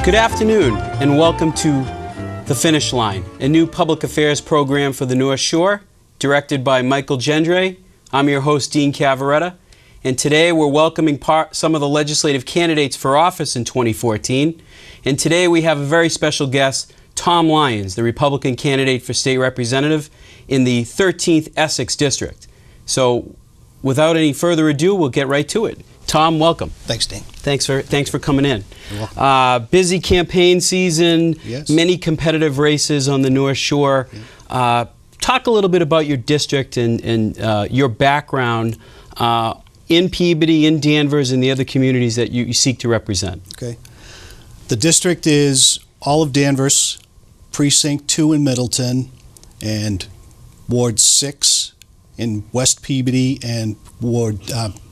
Good afternoon and welcome to The Finish Line, a new public affairs program for the North Shore, directed by Michael Gendre. I'm your host, Dean Cavaretta, and today we're welcoming some of the legislative candidates for office in 2014. And today we have a very special guest, Tom Lyons, the Republican candidate for state representative in the 13th Essex District. So without any further ado, we'll get right to it. Tom, welcome. Thanks, Dean. Thanks for coming in. You're welcome. Busy campaign season, yes. Many competitive races on the North Shore. Yeah. Talk a little bit about your district and your background in Peabody, in Danvers, and the other communities that you seek to represent. Okay. The district is all of Danvers, Precinct 2 in Middleton, and Ward 6 in West Peabody, and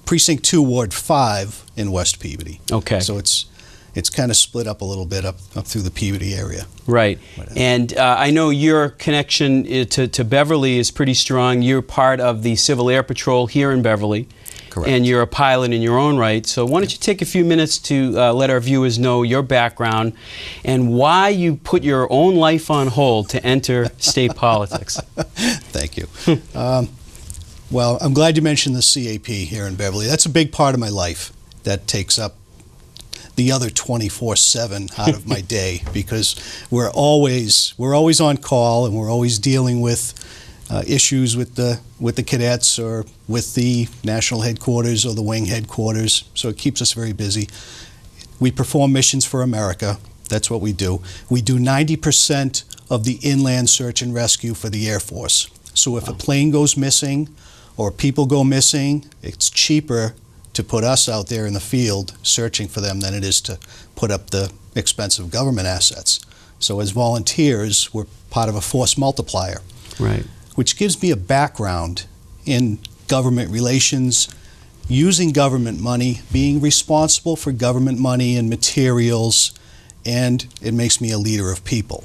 Precinct 2, Ward 5 in West Peabody. Okay. So it's kind of split up a little bit up through the Peabody area. Right. And I know your connection to Beverly is pretty strong. You're part of the Civil Air Patrol here in Beverly. Correct. And you're a pilot in your own right. So why don't you take a few minutes to let our viewers know your background and why you put your own life on hold to enter state politics. Thank you. Well, I'm glad you mentioned the CAP here in Beverly. That's a big part of my life. That takes up the other 24/7 out of my day because we're always on call and we're always dealing with issues with the cadets or with the national headquarters or the wing headquarters. So it keeps us very busy. We perform missions for America. That's what we do. We do 90% of the inland search and rescue for the Air Force. So if a plane goes missing or people go missing, it's cheaper to put us out there in the field searching for them than it is to put up the expensive government assets. So as volunteers, we're part of a force multiplier. Right. Which gives me a background in government relations, using government money, being responsible for government money and materials, and it makes me a leader of people.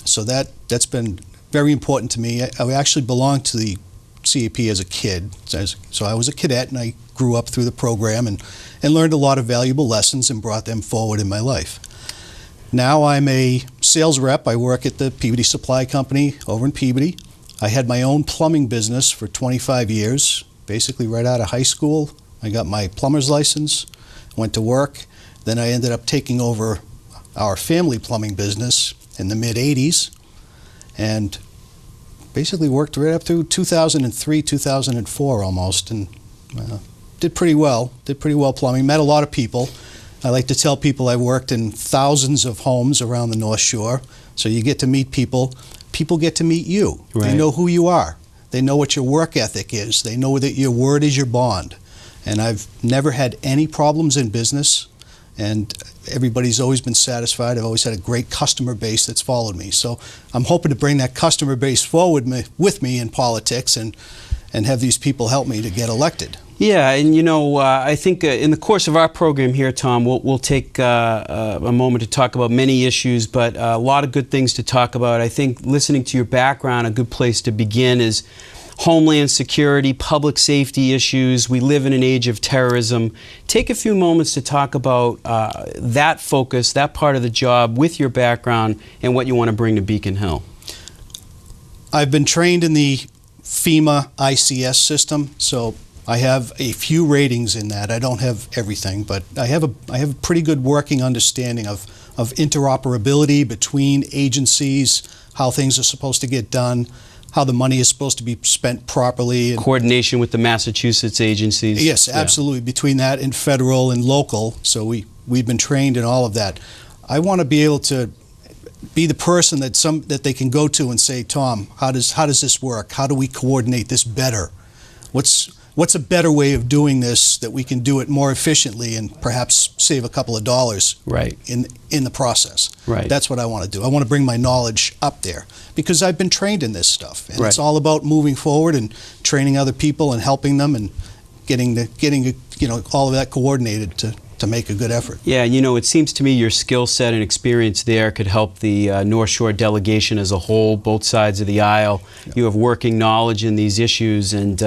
So that's been very important to me. I actually belonged to the CAP as a kid. So I was a cadet and I grew up through the program and learned a lot of valuable lessons and brought them forward in my life. Now I'm a sales rep. I work at the Peabody Supply Company over in Peabody. I had my own plumbing business for 25 years, basically right out of high school. I got my plumber's license, went to work. Then I ended up taking over our family plumbing business in the mid-'80s and basically worked right up through 2003, 2004 almost, and did pretty well plumbing, met a lot of people. I like to tell people I worked in thousands of homes around the North Shore, so you get to meet people. People get to meet you. Right. They know who you are. They know what your work ethic is. They know that your word is your bond. And I've never had any problems in business, and everybody's always been satisfied. I've always had a great customer base that's followed me. So I'm hoping to bring that customer base forward with me in politics and have these people help me to get elected. Yeah, and you know, I think in the course of our program here, Tom, we'll take a moment to talk about many issues, but a lot of good things to talk about. I think listening to your background, a good place to begin is homeland security, public safety issues. We live in an age of terrorism. Take a few moments to talk about that focus, that part of the job with your background and what you want to bring to Beacon Hill. I've been trained in the FEMA ICS system, so I have a few ratings in that. I don't have everything, but I have a pretty good working understanding of interoperability between agencies, how things are supposed to get done, how the money is supposed to be spent properly. And coordination with the Massachusetts agencies. Yes, absolutely. Yeah. Between that and federal and local, so we've been trained in all of that. I want to be able to be the person that they can go to and say, Tom, how does this work? How do we coordinate this better? What's a better way of doing this that we can do it more efficiently and perhaps save a couple of dollars right. in the process? Right. That's what I want to do. I want to bring my knowledge up there because I've been trained in this stuff, and right. It's all about moving forward and training other people and helping them and getting all of that coordinated to make a good effort. Yeah, you know, it seems to me your skill set and experience there could help the North Shore delegation as a whole, both sides of the aisle. Yeah. You have working knowledge in these issues, and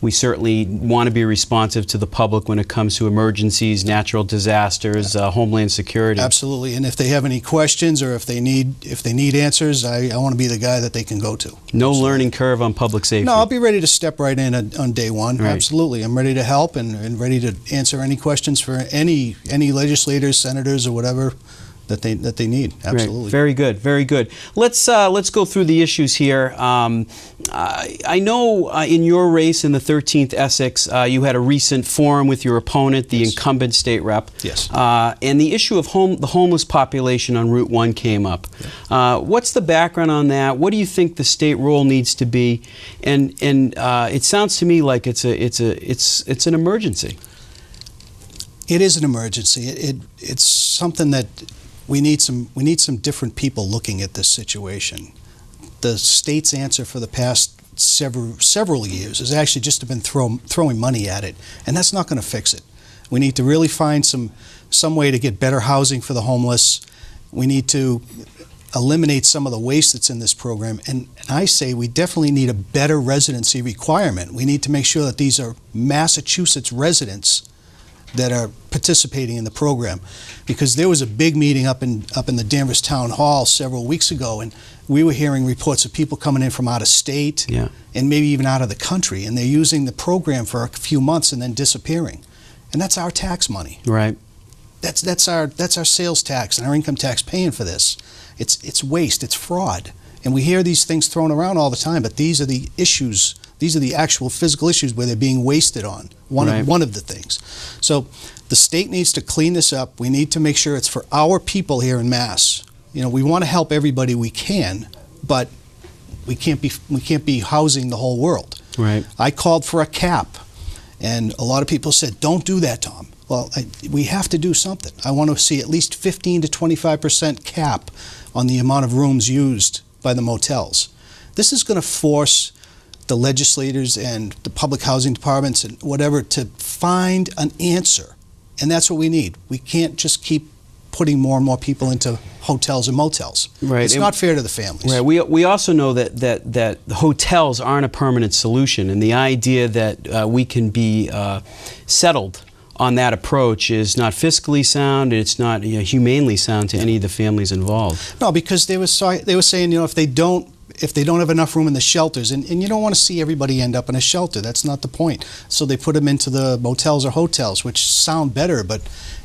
we certainly want to be responsive to the public when it comes to emergencies, natural disasters, homeland security. Absolutely, and if they have any questions or if they need answers, I want to be the guy that they can go to. No learning curve on public safety. No, I'll be ready to step right in on day one. Right. Absolutely, I'm ready to help and ready to answer any questions for any legislators, senators, or whatever that they need. Absolutely. Right. Very good. Very good. Let's go through the issues here. I know in your race in the 13th Essex, you had a recent forum with your opponent, the incumbent state rep. Yes. And the issue of the homeless population on Route 1 came up. Yeah. What's the background on that? What do you think the state role needs to be? And it sounds to me like it's an emergency. It is an emergency. It's something that we need some different people looking at this situation. The state's answer for the past several years has actually just been throwing money at it, and that's not going to fix it. We need to really find some way to get better housing for the homeless. We need to eliminate some of the waste that's in this program, and I say we definitely need a better residency requirement. We need to make sure that these are Massachusetts residents that are participating in the program, because there was a big meeting up in the Danvers Town Hall several weeks ago, and we were hearing reports of people coming in from out of state, yeah, and maybe even out of the country, and they're using the program for a few months and then disappearing, and that's our tax money. Right. That's our sales tax and our income tax paying for this. It's waste. It's fraud, and we hear these things thrown around all the time. But these are the issues. These are the actual physical issues where they're being wasted on. One of the things. So the state needs to clean this up. We need to make sure it's for our people here in Mass. You know, we want to help everybody we can, but we can't be housing the whole world. Right. I called for a cap, and a lot of people said, "Don't do that, Tom." Well, we have to do something. I want to see at least 15 to 25% cap on the amount of rooms used by the motels. This is going to force the legislators and the public housing departments and whatever to find an answer, and that's what we need. We can't just keep putting more and more people into hotels and motels. Right. It's not fair to the families. Right. We also know that hotels aren't a permanent solution, and the idea that we can be settled on that approach is not fiscally sound. It's not humanely sound to any of the families involved. No, because they were saying, if they don't have enough room in the shelters, and you don't want to see everybody end up in a shelter. That's not the point. So they put them into the motels or hotels, which sound better, but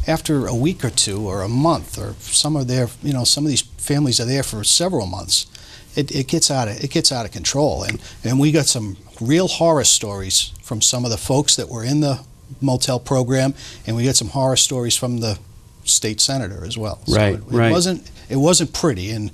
after a week or two or a month, or some are there, some of these families are there for several months, it gets out of control. And we got some real horror stories from some of the folks that were in the motel program, and we got some horror stories from the state senator as well. Right, so it wasn't pretty, and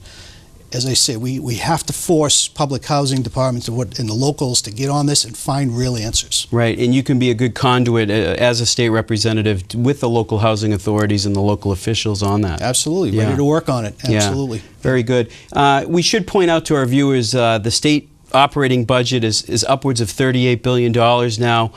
as I say, we have to force public housing departments and the locals to get on this and find real answers. Right, and you can be a good conduit as a state representative with the local housing authorities and the local officials on that. Absolutely, ready to work on it. Absolutely. Yeah. Very good. We should point out to our viewers the state operating budget is upwards of $38 billion now.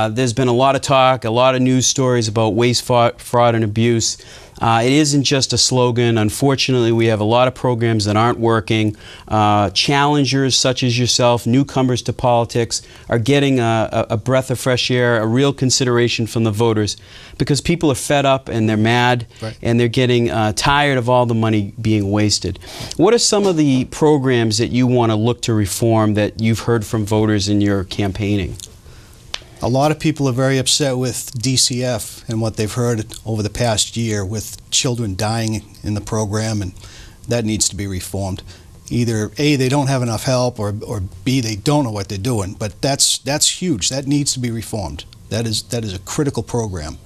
There's been a lot of talk, a lot of news stories about waste, fraud, and abuse. It isn't just a slogan. Unfortunately, we have a lot of programs that aren't working. Challengers such as yourself, newcomers to politics, are getting a breath of fresh air, a real consideration from the voters, because people are fed up and they're mad, and they're getting tired of all the money being wasted. What are some of the programs that you want to look to reform that you've heard from voters in your campaigning? A lot of people are very upset with DCF and what they've heard over the past year with children dying in the program, and that needs to be reformed. Either A, they don't have enough help, or B, they don't know what they're doing. But that's huge. That needs to be reformed. That is a critical program.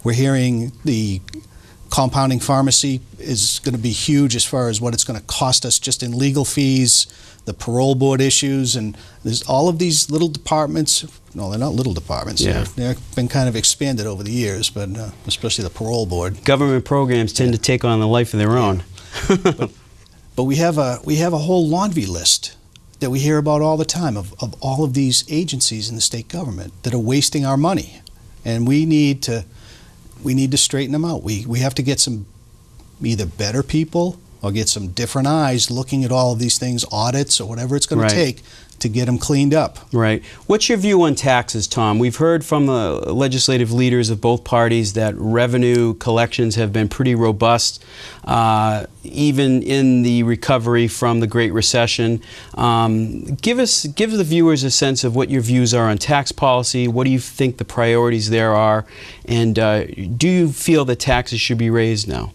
We're hearing the compounding pharmacy is going to be huge as far as what it's going to cost us just in legal fees, the parole board issues, and there's all of these little departments. No, they're not little departments. Yeah. They've been kind of expanded over the years, but especially the parole board. Government programs tend to take on a life of their own. But we have a whole laundry list that we hear about all the time of all of these agencies in the state government that are wasting our money, and we need to we need to straighten them out. We have to get some either better people or get some different eyes looking at all of these things, audits or whatever it's going to take to get them cleaned up. Right. What's your view on taxes, Tom? We've heard from the legislative leaders of both parties that revenue collections have been pretty robust, even in the recovery from the Great Recession. Give the viewers a sense of what your views are on tax policy. What do you think the priorities there are? And do you feel that taxes should be raised now?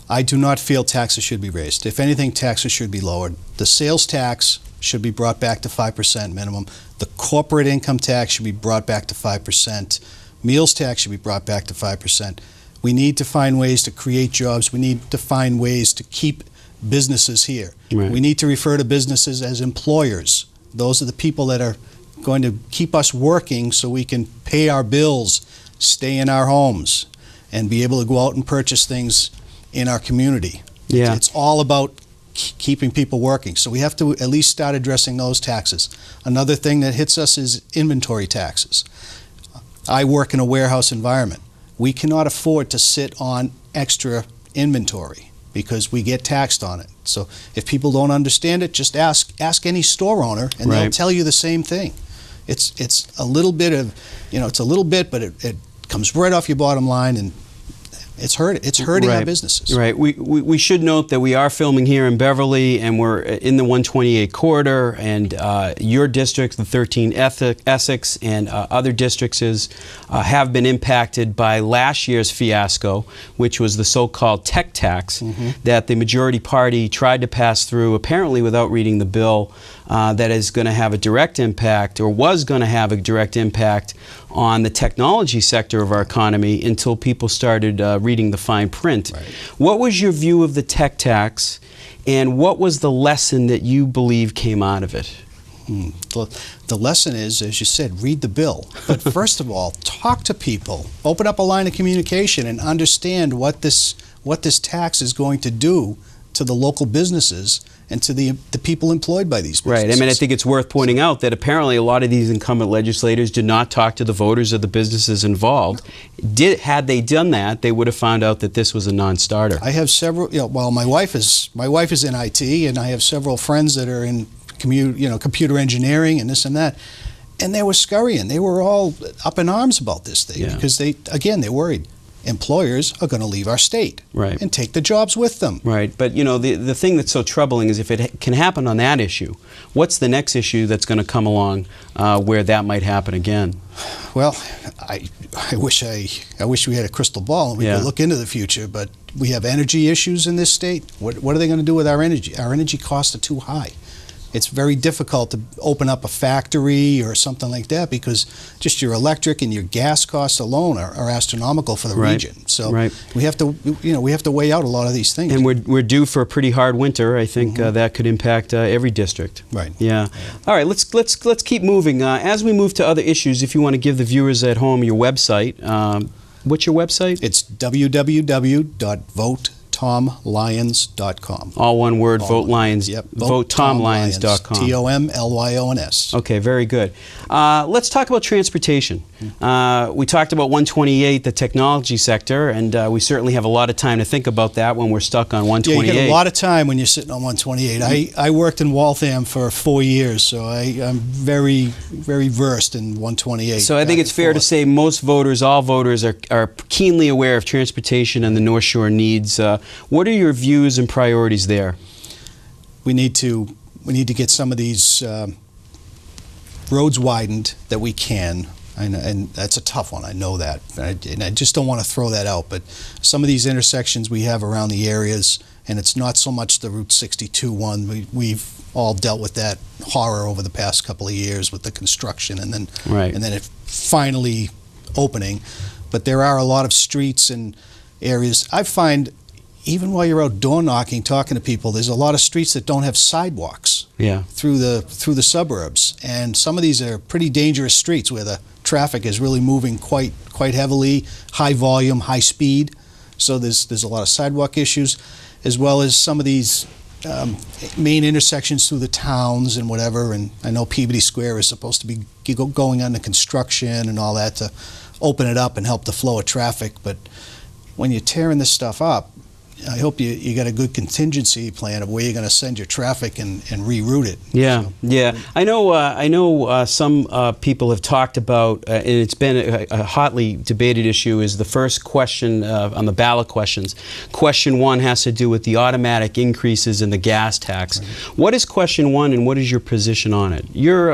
I do not feel taxes should be raised. If anything, taxes should be lowered. The sales tax should be brought back to 5% minimum. The corporate income tax should be brought back to 5%. Meals tax should be brought back to 5%. We need to find ways to create jobs. We need to find ways to keep businesses here. Right. We need to refer to businesses as employers. Those are the people that are going to keep us working so we can pay our bills, stay in our homes, and be able to go out and purchase things in our community. Yeah. It's all about keeping people working. So we have to at least start addressing those taxes. Another thing that hits us is inventory taxes. I work in a warehouse environment. We cannot afford to sit on extra inventory because we get taxed on it. So if people don't understand it, just ask any store owner and they'll tell you the same thing. It's a little bit of, it's a little bit, but it comes right off your bottom line, and it's hurting our businesses. Right. We should note that we are filming here in Beverly, and we're in the 128 corridor, and your district, the 13 Essex, and other districts have been impacted by last year's fiasco, which was the so-called tech tax that the majority party tried to pass through, apparently without reading the bill, that is going to have a direct impact, or was going to have a direct impact on the technology sector of our economy until people started reading the fine print. Right. What was your view of the tech tax, and what was the lesson that you believe came out of it? The lesson is, as you said, read the bill. But first of all, talk to people. Open up a line of communication and understand what this tax is going to do to the local businesses and to the people employed by these businesses. Right. I mean, I think it's worth pointing out that apparently a lot of these incumbent legislators did not talk to the voters of the businesses involved. Had they done that, they would have found out that this was a non-starter. I have several. Well, my wife is in IT, and I have several friends that are in computer engineering and this and that, and they were scurrying. They were all up in arms about this thing because they're worried. Employers are going to leave our state and take the jobs with them. Right, but the thing that's so troubling is if it can happen on that issue, what's the next issue that's going to come along where that might happen again? Well, I wish we had a crystal ball and we could look into the future, but we have energy issues in this state. What are they going to do with our energy? Our energy costs are too high. It's very difficult to open up a factory or something like that because just your electric and your gas costs alone are astronomical for the region. So we have to weigh out a lot of these things. And we're due for a pretty hard winter. I think that could impact every district. Right. Yeah. All right. Let's keep moving. As we move to other issues, if you want to give the viewers at home your website, what's your website? It's www.votetomlyons.com. All one word, Vote Lyons. Yep. VoteTomLyons.com. TOMLYONS. Okay, very good. Let's talk about transportation. We talked about 128, the technology sector, and we certainly have a lot of time to think about that when we're stuck on 128. Yeah, you get a lot of time when you're sitting on 128. I worked in Waltham for 4 years, so I'm very, very versed in 128. So I think it's fair to say most voters, all voters, are keenly aware of transportation and the North Shore needs. What are your views and priorities there? We need to get some of these roads widened that we can, and that's a tough one. I know that, and I just don't want to throw that out. But some of these intersections we have around the areas, and it's not so much the Route 62 one. We've all dealt with that horror over the past couple of years with the construction, and then it finally opening. But there are a lot of streets and areas. I find, even while you're out door knocking, talking to people, there's a lot of streets that don't have sidewalks through the suburbs, and some of these are pretty dangerous streets where the traffic is really moving quite heavily, high volume, high speed. So there's a lot of sidewalk issues, as well as some of these main intersections through the towns and whatever. And I know Peabody Square is supposed to be going under construction and all that to open it up and help the flow of traffic. But when you're tearing this stuff up, I hope you got a good contingency plan of where you're going to send your traffic and reroute it. Yeah, So, yeah. I know some people have talked about, and it's been a hotly debated issue, is the first question on the ballot questions. Question 1 has to do with the automatic increases in the gas tax. Right. What is question 1 and what is your position on it? You're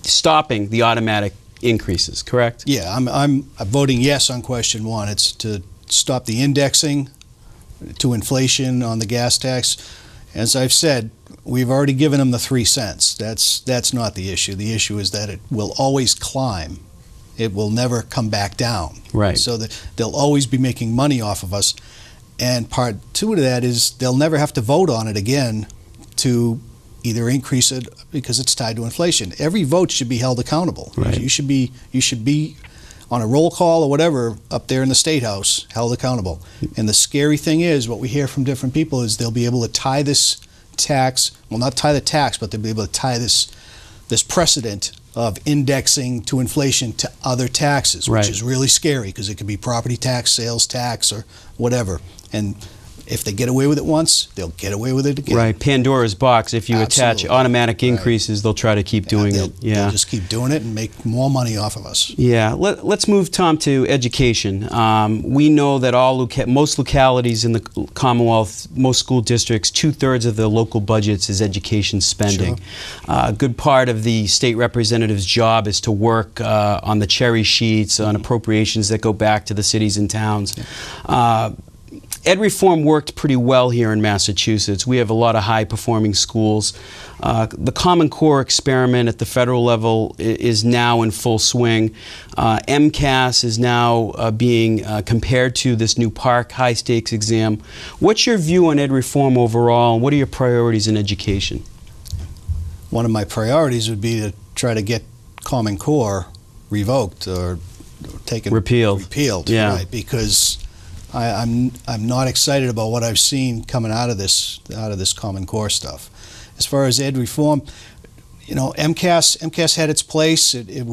stopping the automatic increases, correct? Yeah, I'm voting yes on question 1. It's to stop the indexing to inflation on the gas tax. As I've said, we've already given them the 3 cents. That's not the issue. The issue is that it will always climb. It will never come back down. Right. So that they'll always be making money off of us. And part 2 of that is they'll never have to vote on it again to either increase it because it's tied to inflation. Every vote should be held accountable. Right. You should be on a roll call or whatever up there in the State House, held accountable. And the scary thing is, what we hear from different people is they'll be able to tie this tax, well, not tie the tax, but they'll be able to tie this precedent of indexing to inflation to other taxes, which Right. is really scary because it could be property tax, sales tax, or whatever. And if they get away with it once, they'll get away with it again. Right, Pandora's box. If you attach Absolutely. automatic increases, they'll try to keep doing it. Yeah, they'll just keep doing it and make more money off of us. Yeah, let's move, Tom, to education. We know that most localities in the Commonwealth, most school districts, 2/3 of the local budgets is education spending. Sure. A good part of the state representative's job is to work on the cherry sheets, on appropriations that go back to the cities and towns. Ed reform worked pretty well here in Massachusetts. We have a lot of high-performing schools. The Common Core experiment at the federal level is now in full swing. MCAS is now being compared to this new Park high-stakes exam. What's your view on ed reform overall, and what are your priorities in education? One of my priorities would be to try to get Common Core revoked or taken Repealed. Yeah. Right, because I'm not excited about what I've seen coming out of this Common Core stuff. As far as ed reform, MCAS had its place. It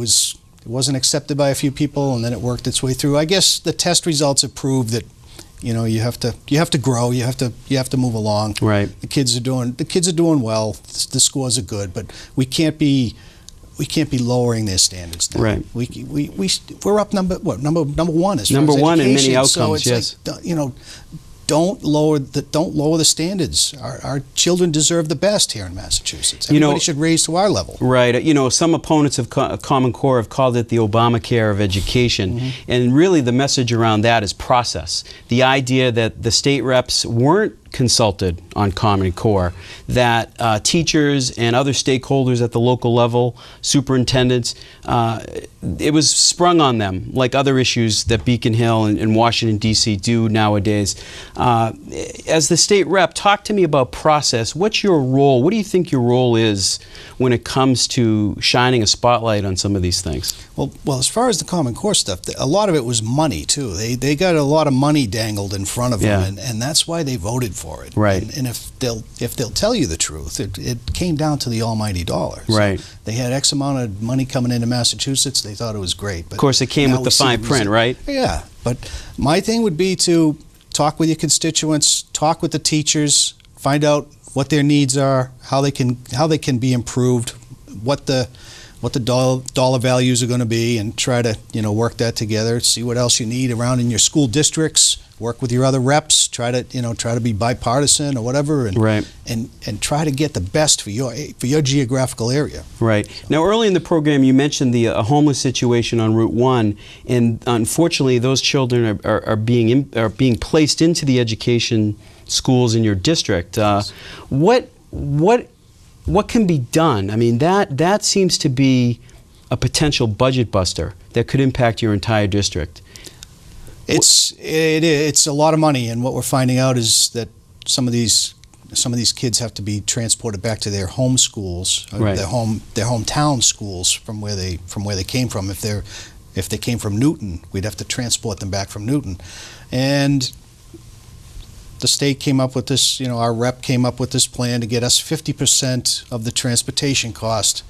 wasn't accepted by a few people, and then it worked its way through. I guess the test results have proved that you have to grow. You have to move along. Right. The kids are doing well. The scores are good, but we can't be lowering their standards now. Right. We're up number 1 as far Number as one in many education. outcomes. So it's yes. like, don't lower the standards. Our children deserve the best here in Massachusetts. Everybody should raise to our level. Right. Some opponents of Common Core have called it the Obamacare of education. Mm-hmm. And really the message around that is process. The idea that the state reps weren't consulted on Common Core, that teachers and other stakeholders at the local level, superintendents, it was sprung on them like other issues that Beacon Hill and Washington, D.C. do nowadays. As the state rep, talk to me about process. What's your role? What do you think your role is when it comes to shining a spotlight on some of these things? Well, as far as the Common Core stuff, a lot of it was money too. They got a lot of money dangled in front of them, and that's why they voted for it. Right. And if they'll tell you the truth, it came down to the almighty dollar. So right. They had X amount of money coming into Massachusetts. They thought it was great. But of course, it came with the fine print, right? Yeah. But my thing would be to talk with your constituents, talk with the teachers, find out what their needs are, how they can be improved, what the dollar values are going to be, and try to work that together. See what else you need around in your school districts. Work with your other reps. Try to be bipartisan or whatever, and right. and try to get the best for your geographical area. Right. Now, early in the program, you mentioned the homeless situation on Route 1, and unfortunately, those children are being placed into the education schools in your district. What can be done? I mean, that seems to be a potential budget buster that could impact your entire district. It's a lot of money, and what we're finding out is that some of these kids have to be transported back to their home schools, right. their hometown schools from where they came from. If they came from Newton, we'd have to transport them back from Newton, and the state came up with this. Our rep came up with this plan to get us 50% of the transportation cost.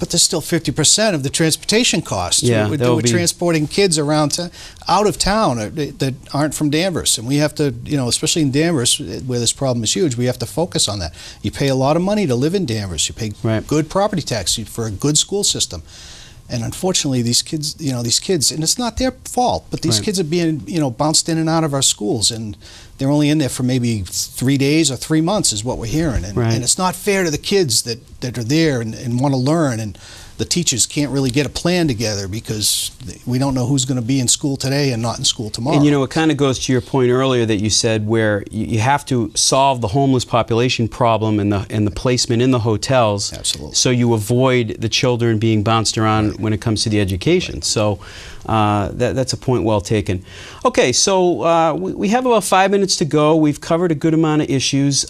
but there's still 50% of the transportation costs. Yeah, we're transporting kids around out of town that aren't from Danvers, and we have to, especially in Danvers, where this problem is huge, we have to focus on that. You pay a lot of money to live in Danvers. You pay good property tax for a good school system. And unfortunately, these kids, and it's not their fault, but these kids are being, bounced in and out of our schools, and they're only in there for maybe 3 days or 3 months is what we're hearing. And it's not fair to the kids that are there and want to learn, and the teachers can't really get a plan together because we don't know who's going to be in school today and not in school tomorrow. And it kind of goes to your point earlier that you said where you have to solve the homeless population problem and the placement in the hotels. Absolutely. So you avoid the children being bounced around when it comes to the education. So that's a point well taken. Okay, so we have about 5 minutes to go. We've covered a good amount of issues.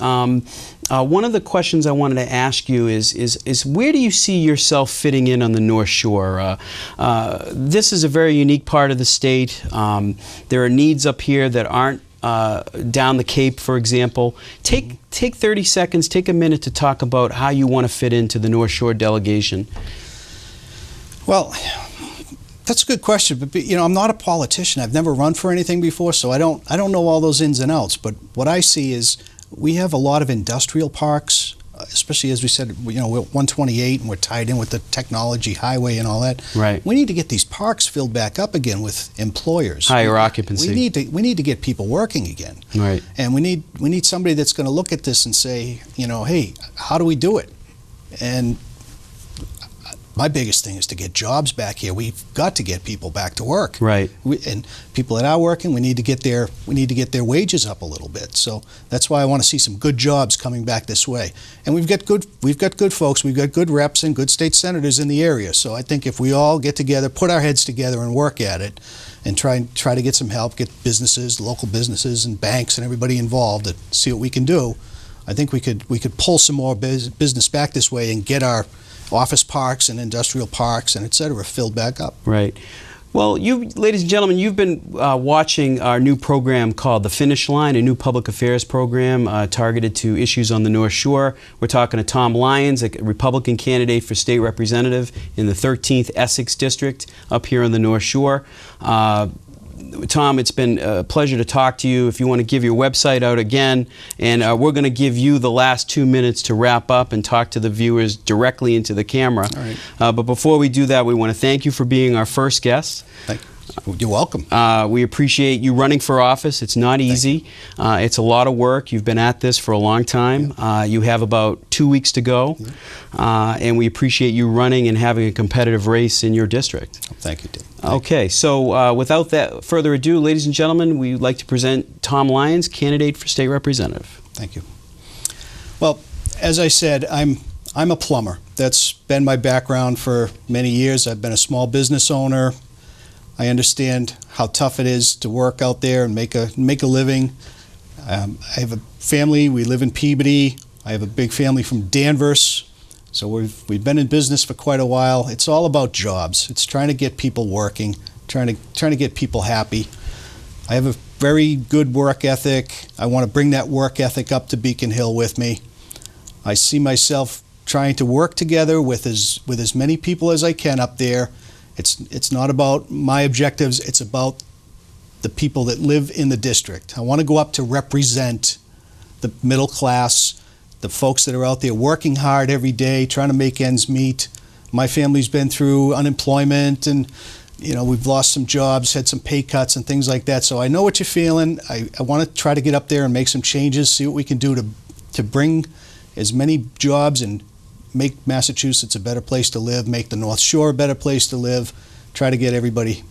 One of the questions I wanted to ask you is where do you see yourself fitting in on the North Shore? This is a very unique part of the state. There are needs up here that aren't down the Cape, for example. Take 30 seconds, take a minute to talk about how you want to fit into the North Shore delegation. Well, that's a good question, but I'm not a politician. I've never run for anything before, so I don't know all those ins and outs. But what I see is we have a lot of industrial parks, especially as we said, we're at 128 and we're tied in with the technology highway and all that. Right. We need to get these parks filled back up again with employers. Higher occupancy. We need to get people working again. Right. And we need somebody that's going to look at this and say, hey, how do we do it? And my biggest thing is to get jobs back here. We've got to get people back to work. Right. And people that are working, we need to get their wages up a little bit. So that's why I want to see some good jobs coming back this way. And we've got good folks. We've got good reps and good state senators in the area. So I think if we all get together, put our heads together, and work at it, and try to get some help, get businesses, local businesses, and banks, and everybody involved, to see what we can do, I think we could pull some more business back this way and get our office parks and industrial parks and et cetera filled back up. Right. Well, you, ladies and gentlemen, you've been watching our new program called The Finish Line, a new public affairs program targeted to issues on the North Shore. We're talking to Tom Lyons, a Republican candidate for state representative in the 13th Essex District up here on the North Shore. Tom, it's been a pleasure to talk to you. If you want to give your website out again, and we're going to give you the last 2 minutes to wrap up and talk to the viewers directly into the camera. All right. But before we do that, we want to thank you for being our first guest. Thank you. You're welcome. We appreciate you running for office. It's not easy. It's a lot of work. You've been at this for a long time. You have about 2 weeks to go. And we appreciate you running and having a competitive race in your district. Thank you, Dave. Okay, so without that further ado, ladies and gentlemen, we'd like to present Tom Lyons, candidate for state representative. Thank you. Well, as I said, I'm a plumber. That's been my background for many years. I've been a small business owner. I understand how tough it is to work out there and make a living. I have a family. We live in Peabody. I have a big family from Danvers. So we've been in business for quite a while. It's all about jobs. It's trying to get people working, trying to get people happy. I have a very good work ethic. I want to bring that work ethic up to Beacon Hill with me. I see myself trying to work together with as many people as I can up there. It's not about my objectives. It's about the people that live in the district. I want to go up to represent the middle class, the folks that are out there working hard every day, trying to make ends meet. My family's been through unemployment, and we've lost some jobs, had some pay cuts and things like that. So I know what you're feeling. I want to try to get up there and make some changes, see what we can do to bring as many jobs and make Massachusetts a better place to live, make the North Shore a better place to live, try to get everybody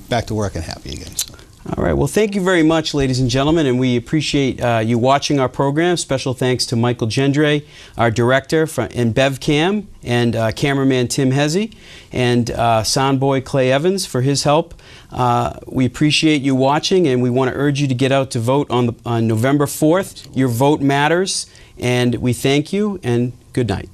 back to work and happy again. So. All right. Well, thank you very much, ladies and gentlemen, and we appreciate you watching our program. Special thanks to Michael Gendre, our director in BevCam, and cameraman Tim Hezzy, and soundboy Clay Evans for his help. We appreciate you watching, and we want to urge you to get out to vote on November 4th. Your vote matters, and we thank you, and good night.